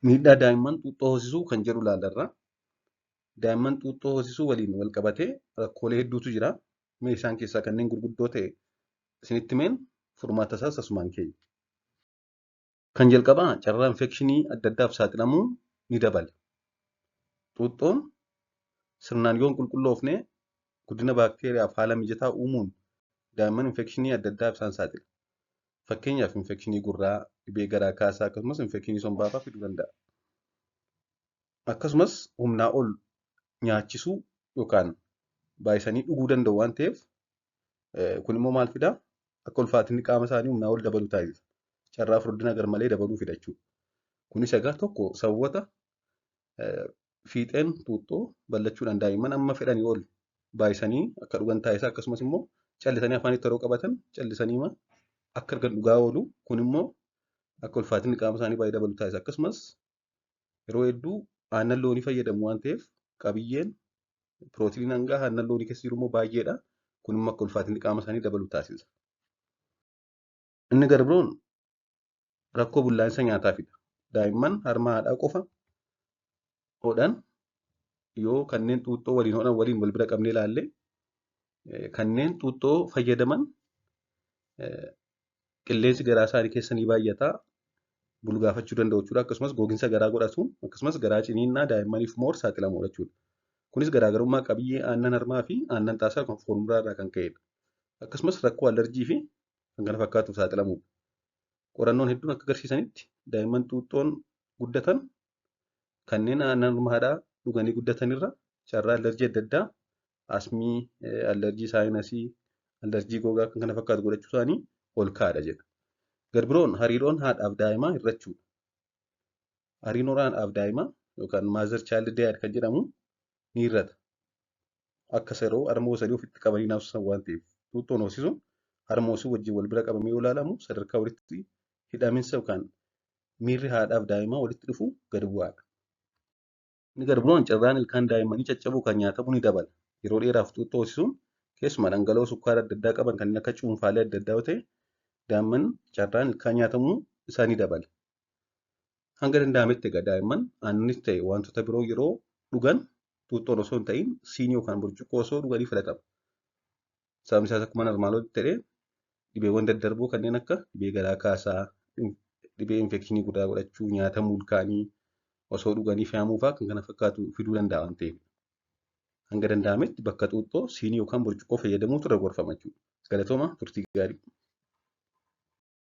Miidhaa daa'imman xuuxxoo hoosisuu kan jedhu ilaallarra. Daa'imman xuuxxoo hoosisuu waliin wal qabatee rakkoolee hedduutu jira. Mee isaan keessaa kanneen gurguddoo ta'e isinitti himeen furmaata isaas asumaan keenya. Kan jalqabaa carraa infekshinii adda addaaf saaxilamuu ni dabala. Xuuxxoon sirnaan yoo hin qulqulloofne guddina baakteeriyaaf haala mijataa uumuun daa'imman infekshinii adda addaaf isaan saaxila. Fakkeenyaaf infekshinii gurraa, dhibee garaa kaasaa akkasumas infekshinii sombaa fa'aa fiduu danda'a. Akkasumas humnaa ol nyaachisuu yookaan baay'isanii dhuguu danda'u waan ta'eef kun immoo maal fidaa? Akka ulfaatinni qaama isaanii humnaa ol dabalu taasisa. Carraa furdina garmalee dabaluu fida jechuudha. Kunis egaa tokko sababoota fiixeen xuuxxoo bal'achuudhaan daa'imman amma fedhanii ol baay'isanii akka dhugan taasisa. Akkasumas immoo callisanii afaanitti yeroo qabatan callisanii akka argan dhugaa oolu. Kun immoo akka ulfaatinni qaama isaanii baay'ee dabalu taasisa. Akkasumas yeroo hedduu aannan loonii fayyadamu waan ta'eef qabiyyeen pirootiiniin hangaa aannan loonii keessa jiru immoo baay'eedha. Kun immoo akka ulfaatinni qaama isaanii dabalu taasisa. Inni garbiroon rakkoo bullaa'insa nyaataa fida. Daa'imman harma haadhaa qofa hodhan yoo kanneen xuuxxoo waliin hodhan waliin wal bira qabnee ilaalle kanneen xuuxxoo fayyadaman qilleensi garaa isaanii keessa ni baay'ata. Bulgaafachuu danda'u jechuudha. Akkasumas gogiinsa garaa godhatu. Akkasumas garaa ciniinnaa daa'immaniif moor saaxilamu jechuudha. Kunis garaagarummaa qabiyyee aannan harmaa fi aannan xaasaa kan foormuraa irraa kan ka'edha. Akkasumas rakkoo alerjii fi kan kana fakkaatuuf saaxilamudha. Qorannoon hedduun akka agarsiisanitti daa'imman xuuxxoon guddatan kanneen aannan harma haadhaa dhuganii guddatanirra carraa alerjii adda addaa asmii, alerjii saayinasii, alerjii gogaa kan kana fakkaatu godhachuu isaanii ol kaa'adha jedha. Garbiroon hariiroon haadhaaf daa'imaa hir'achuudha. Hariiroon haadhaaf daa'imaa yookaan maazar chaaldi deeyad kan jedhamu ni hir'ata. Akka yeroo harma sadii ofitti qabanii naafsisan waan ta'eef xuuxxoon hoosisuun harma hoosisuu wajjin wal bira qabamee yoo ilaalamu sadarkaa walitti hidhaminsa yookaan miirri haadhaaf daa'imaa walitti dhufu gad bu'aadha. Inni garbiroon carraan ilkaan daa'immanii caccabuu kan nyaatamu ni dabala. Yeroo dheeraaf xuuxxoo hoosisuun keessumaa dhangala'oo sukkaara adda addaa qaban kanneen akka cuunfaalee adda addaa yoo ta'e daa'imman carraan ilkaan nyaatamuu isaanii dabala. Hanga danda'ametti egaa daa'imman aannanis ta'e wantoota biroo yeroo dhugan xuuxxoon osoo hin ta'in siinii yookaan burcuqqoo osoo dhuganii filatama. Sababni isaas akkuma armaan olitti jedhee dhibeewwan daddarboo kanneen akka dhibee garaa kaasaa, dhibee infekshinii gurraa godhachuu, nyaatamuu ilkaanii osoo dhuganii fe'amuu fa'aa kan kana fakkaatu fiduu danda'a waan ta'eef. Hanga danda'ametti bakka xuuxxoo siinii yookaan burcuqqoo fayyadamuutu irra gorfama jechuudha. Galatooma turtii gaarii.